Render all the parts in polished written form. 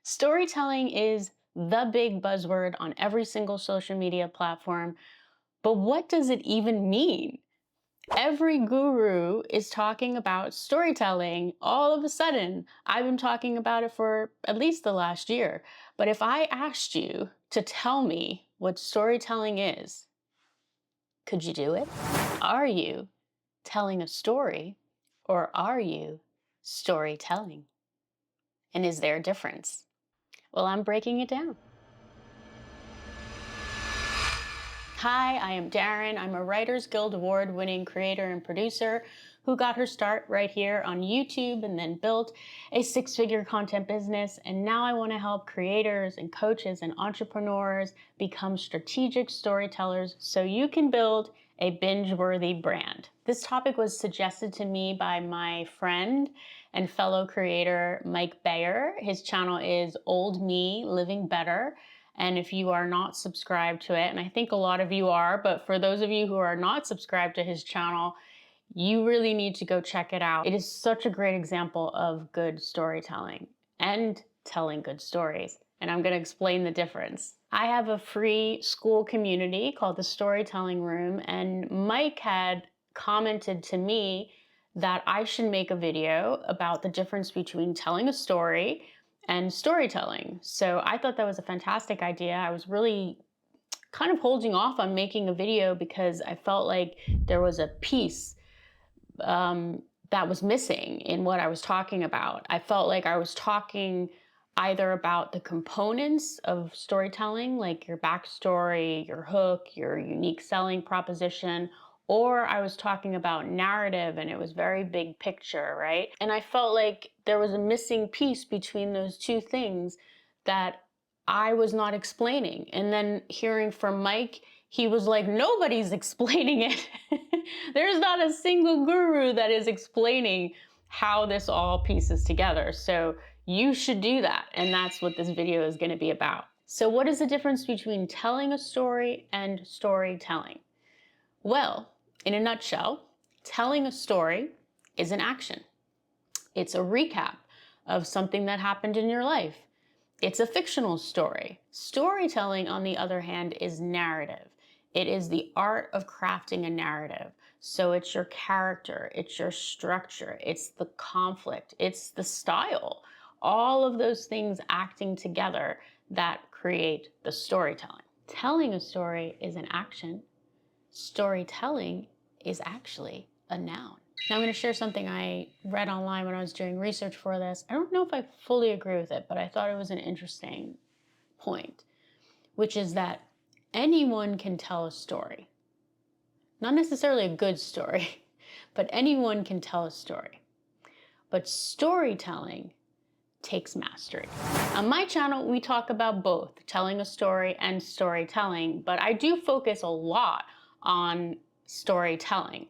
Storytelling is the big buzzword on every single social media platform, but what does it even mean? Every guru is talking about storytelling. All of a sudden, I've been talking about it for at least the last year. But if I asked you to tell me what storytelling is, could you do it? Are you telling a story or are you storytelling? And is there a difference? Well, I'm breaking it down. Hi, I am Daryn. I'm a Writers Guild Award-winning creator and producer who got her start right here on YouTube and then built a six-figure content business. And now I want to help creators and coaches and entrepreneurs become strategic storytellers so you can build a binge-worthy brand. This topic was suggested to me by my friend and fellow creator, Mike Bayer. His channel is Old Me Living Better. And if you are not subscribed to it, and I think a lot of you are, but for those of you who are not subscribed to his channel, you really need to go check it out. It is such a great example of good storytelling and telling good stories. And I'm going to explain the difference. I have a free school community called the Storytelling Room, and Mike had commented to me that I should make a video about the difference between telling a story and storytelling. So I thought that was a fantastic idea. I was really kind of holding off on making a video because I felt like there was a piece that was missing in what I was talking about. I felt like I was talking either about the components of storytelling, like your backstory, your hook, your unique selling proposition, or I was talking about narrative and it was very big picture, right? And I felt like there was a missing piece between those two things that I was not explaining. And then hearing from Mike, he was like, nobody's explaining it. There's not a single guru that is explaining how this all pieces together. So you should do that. And that's what this video is going to be about. So what is the difference between telling a story and storytelling? Well, in a nutshell, telling a story is an action. It's a recap of something that happened in your life. It's a fictional story. Storytelling, on the other hand, is narrative. It is the art of crafting a narrative. So it's your character, it's your structure, it's the conflict, it's the style. All of those things acting together that create the storytelling. Telling a story is an action. Storytelling is actually a noun. Now I'm going to share something I read online when I was doing research for this. I don't know if I fully agree with it, but I thought it was an interesting point, which is that anyone can tell a story. Not necessarily a good story, but anyone can tell a story. But storytelling takes mastery. On my channel, we talk about both telling a story and storytelling, but I do focus a lot on storytelling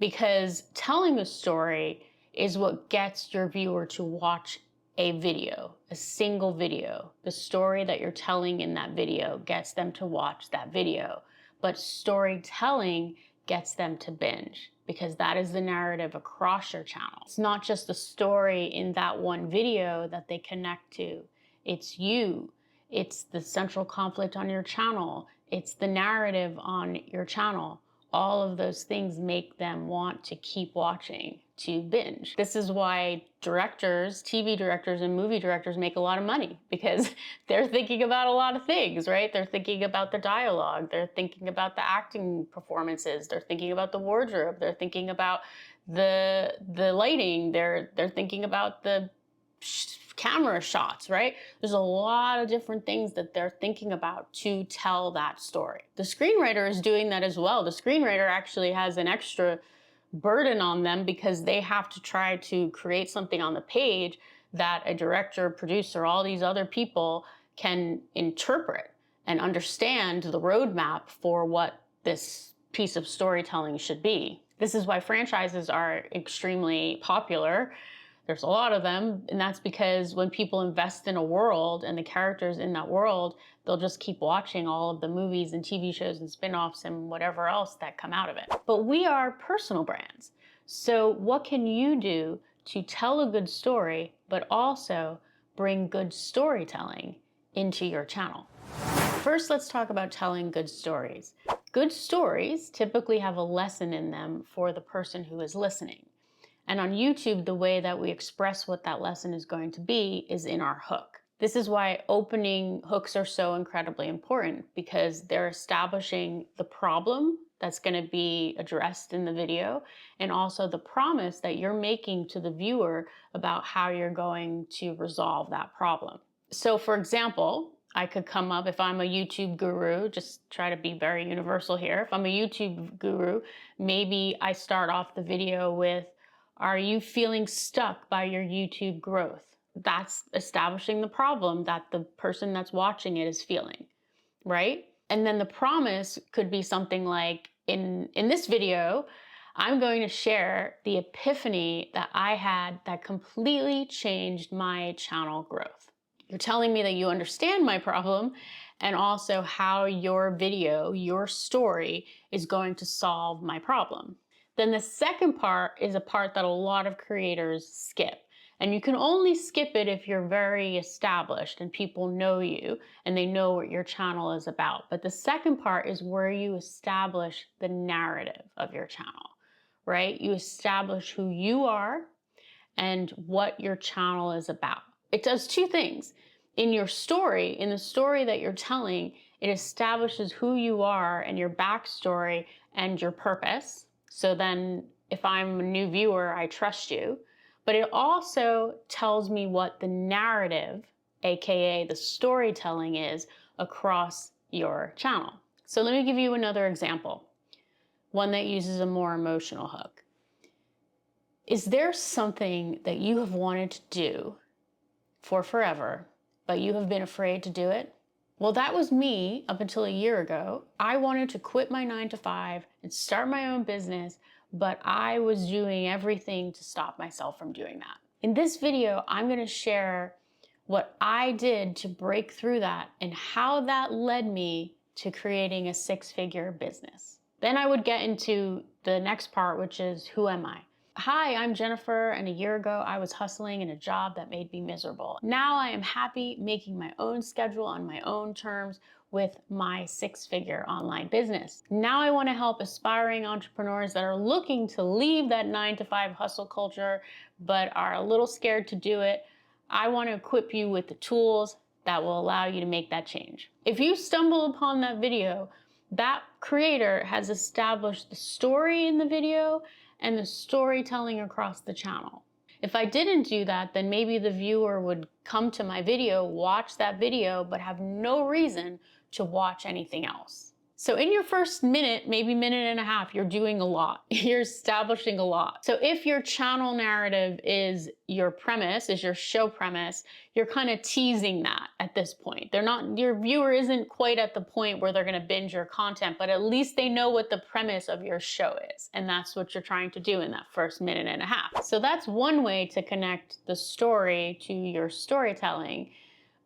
because telling a story is what gets your viewer to watch a video, a single video. The story that you're telling in that video gets them to watch that video, but storytelling gets them to binge because that is the narrative across your channel. It's not just the story in that one video that they connect to. It's you. It's the central conflict on your channel. It's the narrative on your channel. All of those things make them want to keep watching, to binge. This is why directors, TV directors and movie directors make a lot of money because they're thinking about a lot of things, right? They're thinking about the dialogue. They're thinking about the acting performances. They're thinking about the wardrobe. They're thinking about the lighting. They're thinking about the camera shots, right? There's a lot of different things that they're thinking about to tell that story. The screenwriter is doing that as well. The screenwriter actually has an extra burden on them because they have to try to create something on the page that a director, producer, all these other people can interpret and understand the roadmap for what this piece of storytelling should be. This is why franchises are extremely popular. There's a lot of them, and that's because when people invest in a world and the characters in that world, they'll just keep watching all of the movies and TV shows and spin-offs and whatever else that come out of it. But we are personal brands. So what can you do to tell a good story, but also bring good storytelling into your channel. First, let's talk about telling good stories. Good stories typically have a lesson in them for the person who is listening. And on YouTube, the way that we express what that lesson is going to be is in our hook. This is why opening hooks are so incredibly important, because they're establishing the problem that's going to be addressed in the video, and also the promise that you're making to the viewer about how you're going to resolve that problem. So for example, I could come up, if I'm a YouTube guru, just try to be very universal here. If I'm a YouTube guru, maybe I start off the video with, are you feeling stuck by your YouTube growth? That's establishing the problem that the person that's watching it is feeling, right? And then the promise could be something like, in this video, I'm going to share the epiphany that I had that completely changed my channel growth. You're telling me that you understand my problem and also how your video, your story, is going to solve my problem. Then the second part is a part that a lot of creators skip. And you can only skip it if you're very established and people know you and they know what your channel is about. But the second part is where you establish the narrative of your channel, right? You establish who you are and what your channel is about. It does two things. In your story, in the story that you're telling, it establishes who you are and your backstory and your purpose. So then if I'm a new viewer, I trust you. But it also tells me what the narrative, AKA the storytelling, is across your channel. So let me give you another example, one that uses a more emotional hook. Is there something that you have wanted to do for forever, but you have been afraid to do it? Well, that was me up until a year ago. I wanted to quit my 9-to-5 and start my own business, but I was doing everything to stop myself from doing that. In this video, I'm going to share what I did to break through that and how that led me to creating a 6-figure business. Then I would get into the next part, which is, who am I? Hi, I'm Jennifer, and a year ago I was hustling in a job that made me miserable. Now I am happy making my own schedule on my own terms with my 6-figure online business. Now I want to help aspiring entrepreneurs that are looking to leave that 9-to-5 hustle culture, but are a little scared to do it. I want to equip you with the tools that will allow you to make that change. If you stumble upon that video, that creator has established the story in the video and the storytelling across the channel. If I didn't do that, then maybe the viewer would come to my video, watch that video, but have no reason to watch anything else. So in your first minute, maybe minute and a half, you're doing a lot. You're establishing a lot. So if your channel narrative is your premise, is your show premise, you're kind of teasing that at this point. Your viewer isn't quite at the point where they're going to binge your content, but at least they know what the premise of your show is. And that's what you're trying to do in that first minute and a half. So that's one way to connect the story to your storytelling.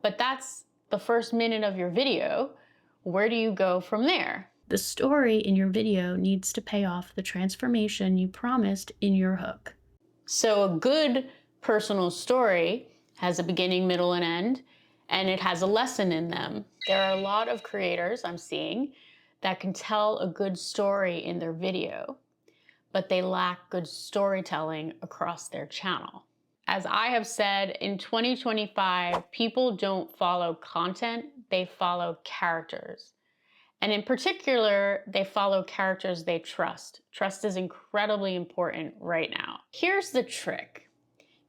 But that's the first minute of your video. Where do you go from there? The story in your video needs to pay off the transformation you promised in your hook. So a good personal story has a beginning, middle, and end, and it has a lesson in them. There are a lot of creators I'm seeing that can tell a good story in their video, but they lack good storytelling across their channel. As I have said, in 2025, people don't follow content, they follow characters. And in particular, they follow characters they trust. Trust is incredibly important right now. Here's the trick.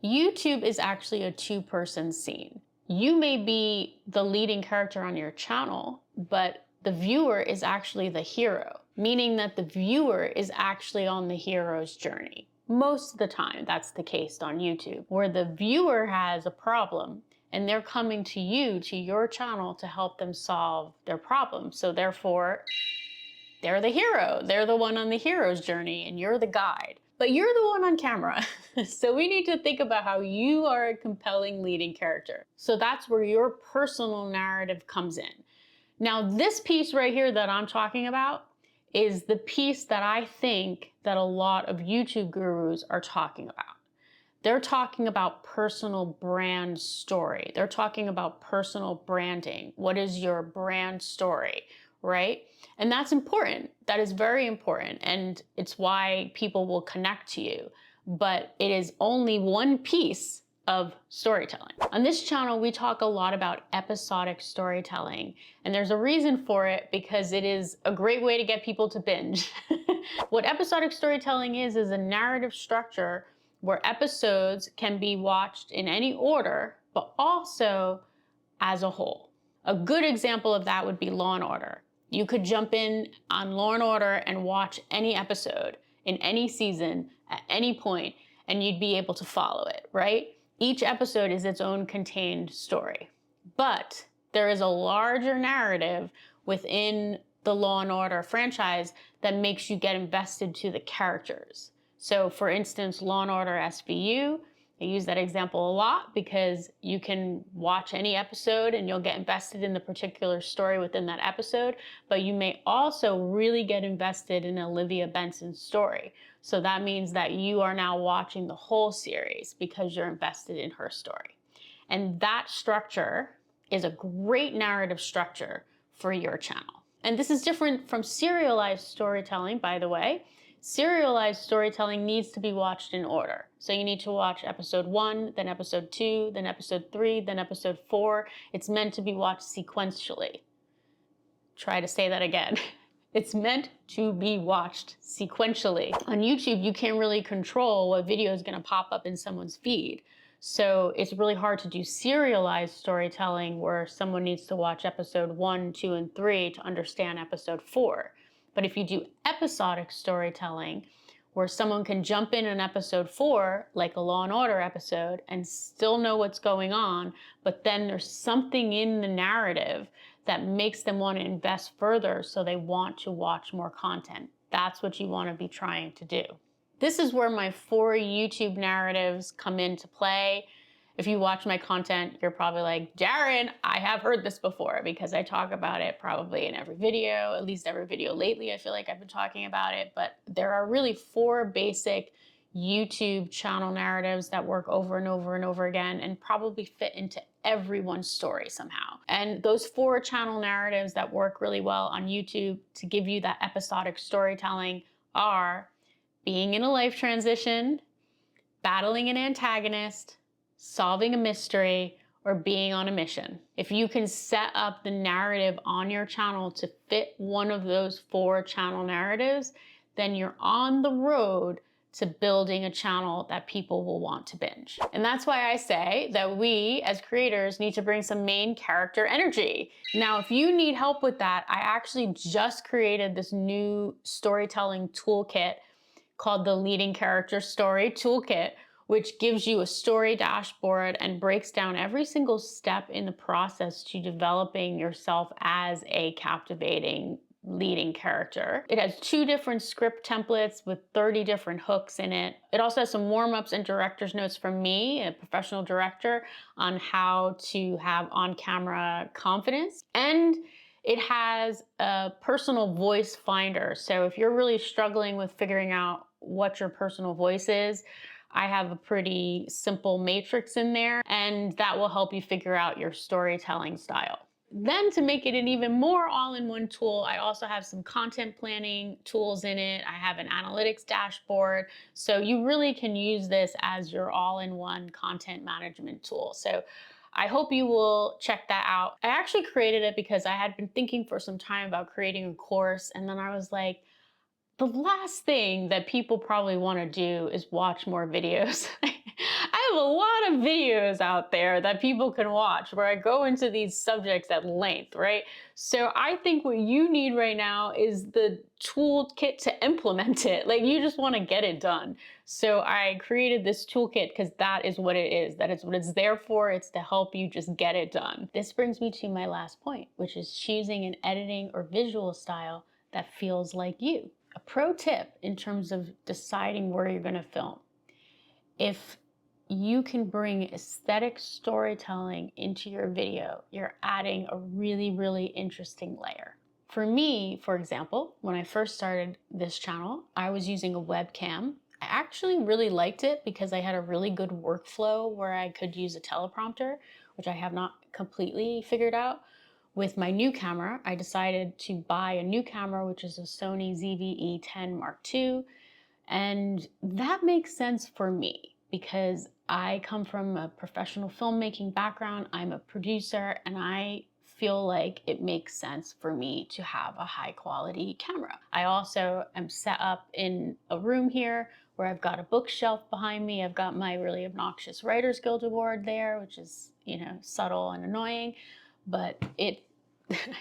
YouTube is actually a two-person scene. You may be the leading character on your channel, but the viewer is actually the hero, meaning that the viewer is actually on the hero's journey. Most of the time, that's the case on YouTube, where the viewer has a problem and they're coming to you, to your channel, to help them solve their problem. So therefore, they're the hero. They're the one on the hero's journey and you're the guide. But you're the one on camera. So we need to think about how you are a compelling leading character. So that's where your personal narrative comes in. Now, this piece right here that I'm talking about is the piece that I think that a lot of YouTube gurus are talking about. they're talking about personal brand story. They're talking about personal branding. What is your brand story, right? And that's important. That is very important. And it's why people will connect to you. But it is only one piece of storytelling. On this channel, we talk a lot about episodic storytelling. And there's a reason for it, because it is a great way to get people to binge. What episodic storytelling is a narrative structure where episodes can be watched in any order, but also as a whole. A good example of that would be Law and Order. You could jump in on Law and Order and watch any episode in any season at any point, and you'd be able to follow it, right? Each episode is its own contained story. But there is a larger narrative within the Law and Order franchise that makes you get invested to the characters. So for instance, Law and Order SVU, I use that example a lot because you can watch any episode and you'll get invested in the particular story within that episode, but you may also really get invested in Olivia Benson's story. So that means that you are now watching the whole series because you're invested in her story. And that structure is a great narrative structure for your channel. And this is different from serialized storytelling, by the way. Serialized storytelling needs to be watched in order. So you need to watch episode 1, then episode 2, then episode 3, then episode 4. It's meant to be watched sequentially. Try to say that again. It's meant to be watched sequentially. On YouTube, you can't really control what video is going to pop up in someone's feed. So it's really hard to do serialized storytelling where someone needs to watch episode 1, 2, and 3 to understand episode 4. But if you do episodic storytelling, where someone can jump in episode 4, like a Law and Order episode, and still know what's going on, but then there's something in the narrative that makes them want to invest further, so they want to watch more content. That's what you want to be trying to do. This is where my 4 YouTube narratives come into play. If you watch my content, you're probably like, Daryn, I have heard this before, because I talk about it probably in every video, at least every video lately. I feel like I've been talking about it, but there are really 4 basic YouTube channel narratives that work over and over and over again and probably fit into everyone's story somehow. And those 4 channel narratives that work really well on YouTube to give you that episodic storytelling are being in a life transition, battling an antagonist, solving a mystery, or being on a mission. If you can set up the narrative on your channel to fit one of those 4 channel narratives, then you're on the road to building a channel that people will want to binge. And that's why I say that we as creators need to bring some main character energy. Now, if you need help with that, I actually just created this new storytelling toolkit called the Leading Character Story Toolkit, which gives you a story dashboard and breaks down every single step in the process to developing yourself as a captivating leading character. It has 2 different script templates with 30 different hooks in it. It also has some warm-ups and director's notes from me, a professional director, on how to have on-camera confidence. And it has a personal voice finder. So if you're really struggling with figuring out what your personal voice is, I have a pretty simple matrix in there, and that will help you figure out your storytelling style. Then to make it an even more all-in-one tool, I also have some content planning tools in it. I have an analytics dashboard. So you really can use this as your all-in-one content management tool. So I hope you will check that out. I actually created it because I had been thinking for some time about creating a course, and then I was like, the last thing that people probably want to do is watch more videos. I have a lot of videos out there that people can watch where I go into these subjects at length, right? So I think what you need right now is the toolkit to implement it. Like, you just want to get it done. So I created this toolkit because that is what it is. That is what it's there for. It's to help you just get it done. This brings me to my last point, which is choosing an editing or visual style that feels like you. A pro tip in terms of deciding where you're going to film. If you can bring aesthetic storytelling into your video, you're adding a really, really interesting layer. For me, for example, when I first started this channel, I was using a webcam I actually really liked it because I had a really good workflow where I could use a teleprompter, which I have not completely figured out. With my new camera, I decided to buy a new camera, which is a Sony ZV-E10 Mark II. And that makes sense for me because I come from a professional filmmaking background. I'm a producer, and I feel like it makes sense for me to have a high quality camera. I also am set up in a room here where I've got a bookshelf behind me. I've got my really obnoxious Writers Guild Award there, which is, subtle and annoying, but I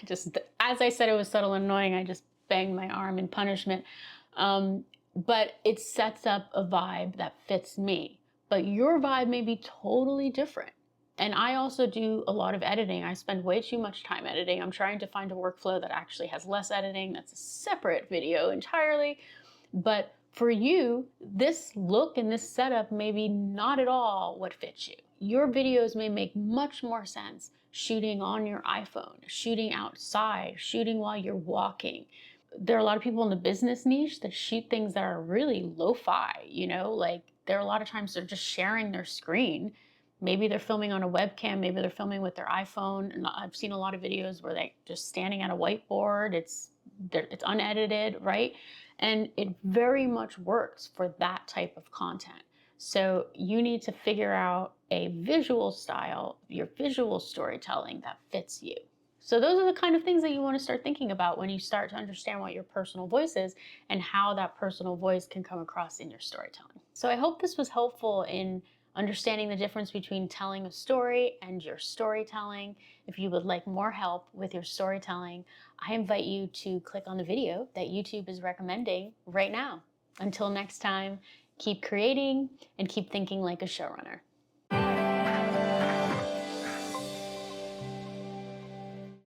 just, as I said it was subtle and annoying, I just banged my arm in punishment. But it sets up a vibe that fits me. But your vibe may be totally different. And I also do a lot of editing. I spend way too much time editing. I'm trying to find a workflow that actually has less editing. That's a separate video entirely. But for you, this look and this setup may be not at all what fits you. Your videos may make much more sense shooting on your iPhone, shooting outside, shooting while you're walking. There are a lot of people in the business niche that shoot things that are really lo-fi, like there are a lot of times they're just sharing their screen. Maybe they're filming on a webcam, maybe they're filming with their iPhone. And I've seen a lot of videos where they just standing at a whiteboard. It's unedited, right? And it very much works for that type of content. So you need to figure out a visual style, your visual storytelling that fits you. So those are the kind of things that you want to start thinking about when you start to understand what your personal voice is and how that personal voice can come across in your storytelling. So I hope this was helpful in understanding the difference between telling a story and your storytelling. If you would like more help with your storytelling, I invite you to click on the video that YouTube is recommending right now. Until next time, keep creating and keep thinking like a showrunner.